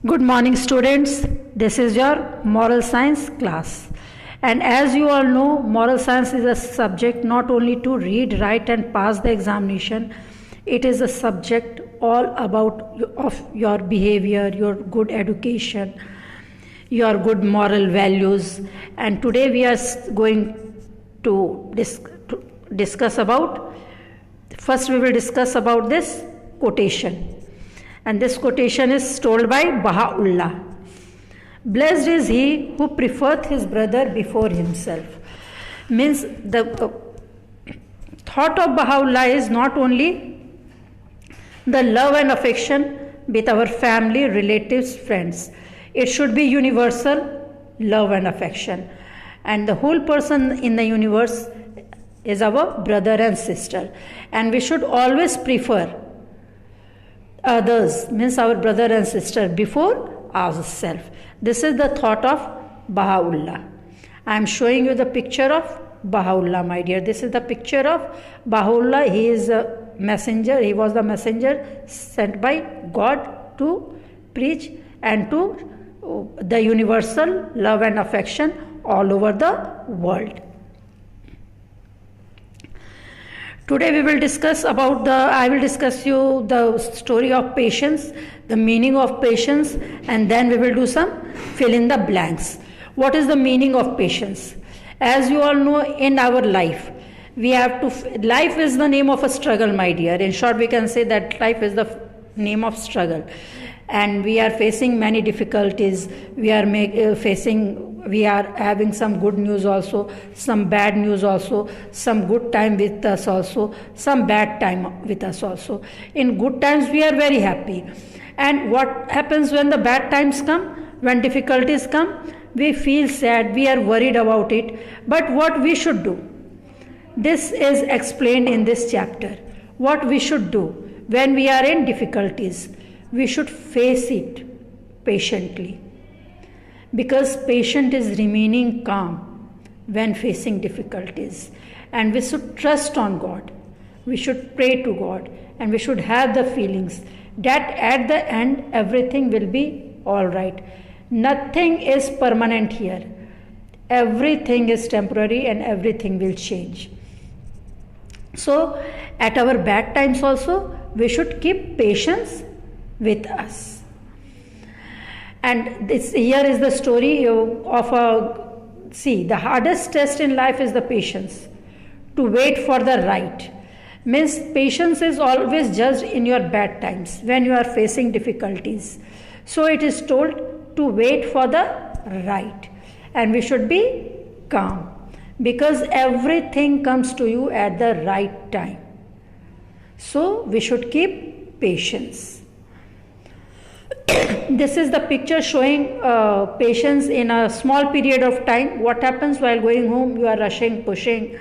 Good morning, students. This is your moral science class. And as you all know, moral science is a subject not only to read, write, and pass the examination, it is a subject all about of your behavior, your good education, your good moral values. And today we are going to discuss about, first we will discuss about this quotation. And this quotation is told by Baha'u'llah. Blessed is he who prefereth his brother before himself. Means the thought of Baha'u'llah is not only the love and affection with our family, relatives, friends. It should be universal love and affection. And the whole person in the universe is our brother and sister. And we should always prefer others, means our brother and sister, before ourselves. This is the thought of Baha'u'llah. I am showing you the picture of Baha'u'llah, my dear. This is the picture of Baha'u'llah. He is a messenger. He was the messenger sent by God to preach and to the universal love and affection all over the world. Today we will discuss about I will discuss you the story of patience, the meaning of patience, and then we will do some fill in the blanks. What is the meaning of patience? As you all know, in our life, we have to, life is the name of a struggle, my dear. In short, we can say that life is the name of struggle. And we are facing many difficulties. We are we are having some good news also, some bad news also, some good time with us also, some bad time with us also. In good times we are very happy. And what happens when the bad times come, when difficulties come, we feel sad, we are worried about it. But what we should do? This is explained in this chapter. What we should do when we are in difficulties? We should face it patiently. Because patient is remaining calm when facing difficulties. And we should trust on God. We should pray to God. And we should have the feelings that at the end everything will be all right. Nothing is permanent here. Everything is temporary and everything will change. So at our bad times also, we should keep patience with us. And here is the story the hardest test in life is the patience. To wait for the right. Means patience is always judged in your bad times, when you are facing difficulties. So it is told to wait for the right. And we should be calm. Because everything comes to you at the right time. So we should keep patience. This is the picture showing patience in a small period of time. What happens while going home? You are rushing, pushing,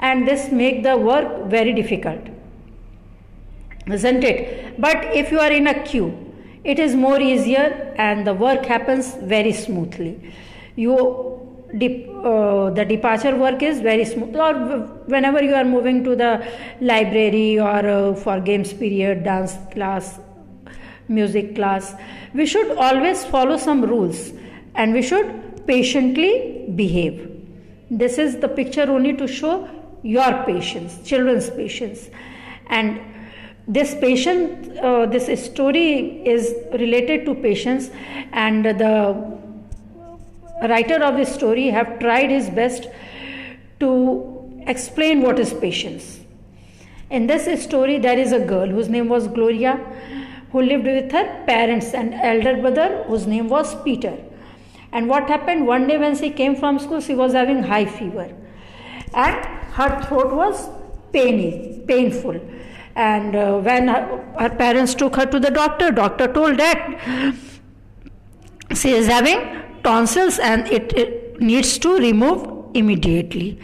and this makes the work very difficult, isn't it? But if you are in a queue, it is more easier and the work happens very smoothly. The departure work is very smooth. Or whenever you are moving to the library or for games period, dance class, music class, we should always follow some rules and we should patiently behave. This is the picture only to show your patience, children's patience. And this patience, this story is related to patience, and the writer of this story have tried his best to explain what is patience. In this story, there is a girl whose name was Gloria, who lived with her parents and elder brother whose name was Peter. And what happened, one day when she came from school, she was having high fever and her throat was painful. And when her parents took her to the doctor told that she is having tonsils and it needs to remove immediately.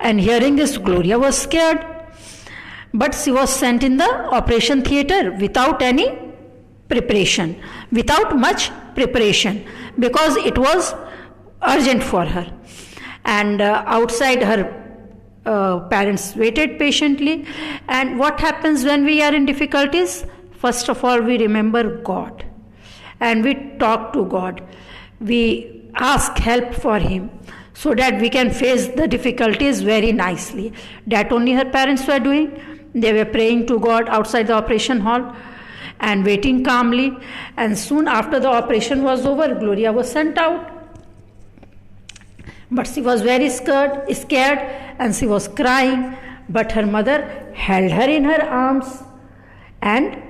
And hearing this, Gloria was scared. But she was sent in the operation theatre without any preparation, without much preparation, because it was urgent for her. And outside, her parents waited patiently. And what happens when we are in difficulties? First of all, we remember God. and we talk to God. We ask help for Him so that we can face the difficulties very nicely. That only her parents were doing. They were praying to God outside the operation hall and waiting calmly. And soon after the operation was over, Gloria was sent out. But she was very scared and she was crying. But her mother held her in her arms and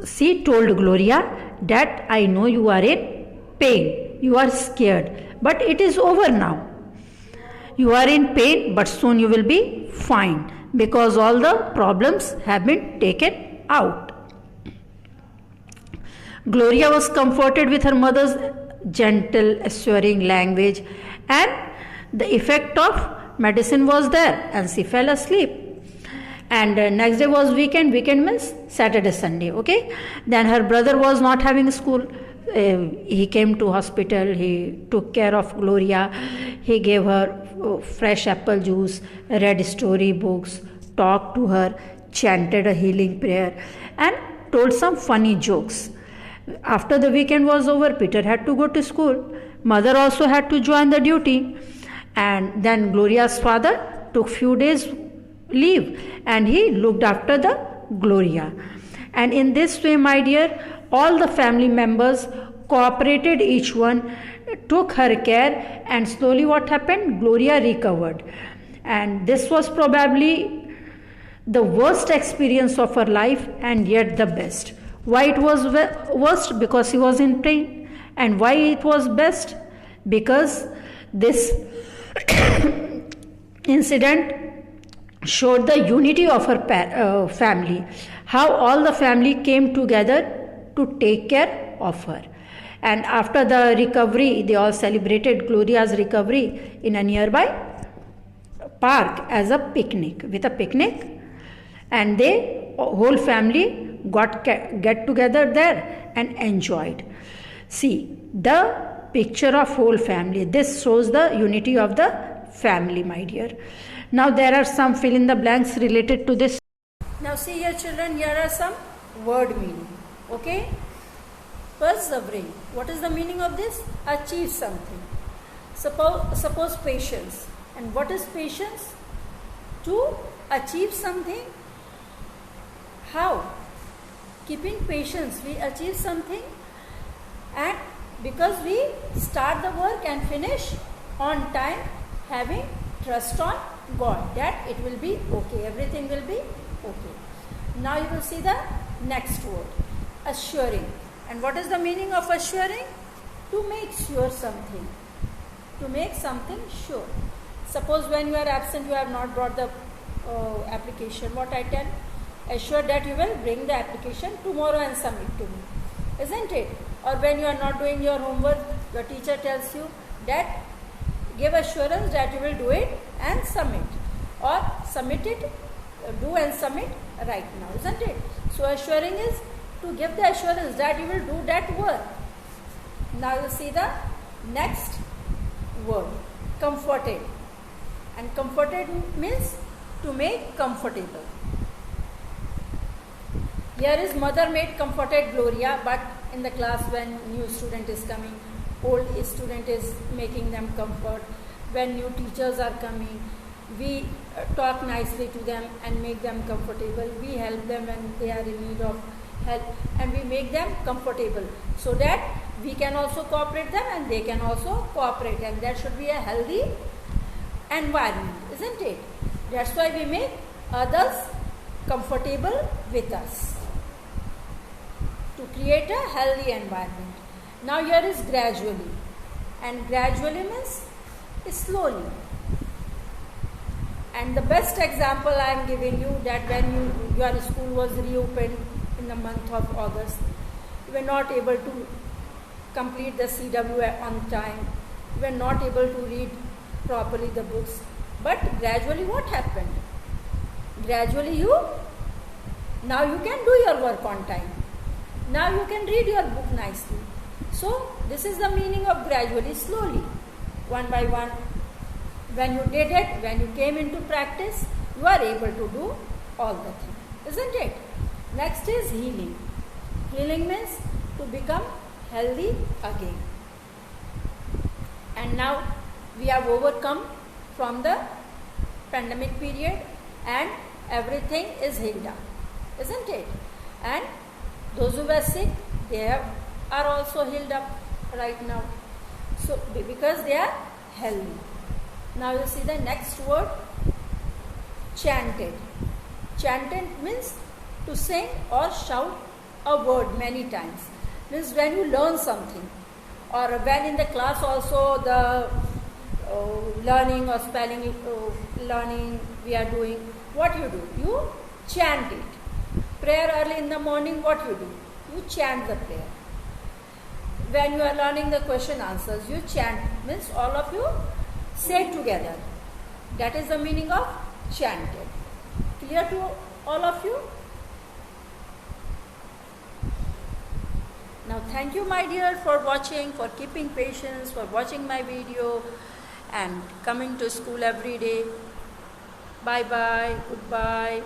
she told Gloria that I know you are in pain, you are scared, but it is over now. You are in pain, but soon you will be fine because all the problems have been taken out. Gloria was comforted with her mother's gentle, assuring language, and the effect of medicine was there, and she fell asleep. And next day was weekend. Weekend means Saturday, Sunday. Okay. Then her brother was not having school. He came to hospital. He took care of Gloria. He gave her fresh apple juice, read story books, talked to her, chanted a healing prayer, and told some funny jokes. After the weekend was over, Peter had to go to school. Mother also had to join the duty. And then Gloria's father took few days leave and he looked after the Gloria. And in this way, my dear, all the family members cooperated, each one took her care, and slowly what happened? Gloria recovered. And this was probably the worst experience of her life and yet the best. Why it was worst? Because she was in pain. And why it was best? Because this incident showed the unity of her family, how all the family came together to take care of her. And after the recovery, they all celebrated Gloria's recovery in a nearby park as a picnic, with a picnic, and they whole family get together there and enjoyed. See the picture of whole family. This shows the unity of the family, my dear. Now there are some fill in the blanks related to this. Now see here, children, here are some word meaning. Okay. Persevering. What is the meaning of this? Achieve something. Suppose patience. And what is patience? To achieve something. How? Keeping patience, we achieve something, and because we start the work and finish on time, having trust on God that it will be okay, everything will be okay. Now you will see the next word, assuring. And what is the meaning of assuring? To make sure something. To make something sure. Suppose when you are absent, you have not brought the application. What I tell? Assure that you will bring the application tomorrow and submit to me. Isn't it? Or when you are not doing your homework, your teacher tells you that give assurance that you will do it and submit. Or submit it, do and submit right now. Isn't it? So assuring is to give the assurance that you will do that work. Now you see the next word, comforted. And comforted means to make comfortable. Here is mother made comforted Gloria, but in the class when new student is coming, old student is making them comfort. When new teachers are coming, we talk nicely to them and make them comfortable. We help them when they are in need of help, and we make them comfortable so that we can also cooperate them and they can also cooperate, and there should be a healthy environment, isn't it? That's why we make others comfortable with us, to create a healthy environment. Now here is gradually, and gradually means slowly. And the best example I am giving you, that when your school was reopened in the month of August, you were not able to complete the CW on time, you were not able to read properly the books, but gradually what happened? Gradually now you can do your work on time. Now you can read your book nicely. So this is the meaning of gradually, slowly, one by one. When you did it, when you came into practice, you are able to do all the things, isn't it? Next is healing. Healing means to become healthy again. And now we have overcome from the pandemic period and everything is healed up, isn't it? And those who were sick, are also healed up right now. So because they are healthy. Now you see the next word, chanted. Chanted means to sing or shout a word many times. Means when you learn something, or when in the class also the learning or spelling learning we are doing, what you do? You chant it. Prayer early in the morning, what you do? You chant the prayer. When you are learning the question answers, you chant, means all of you say together. That is the meaning of chanted. Clear to all of you? Now thank you my dear for watching, for keeping patience, for watching my video and coming to school every day. Bye bye, goodbye.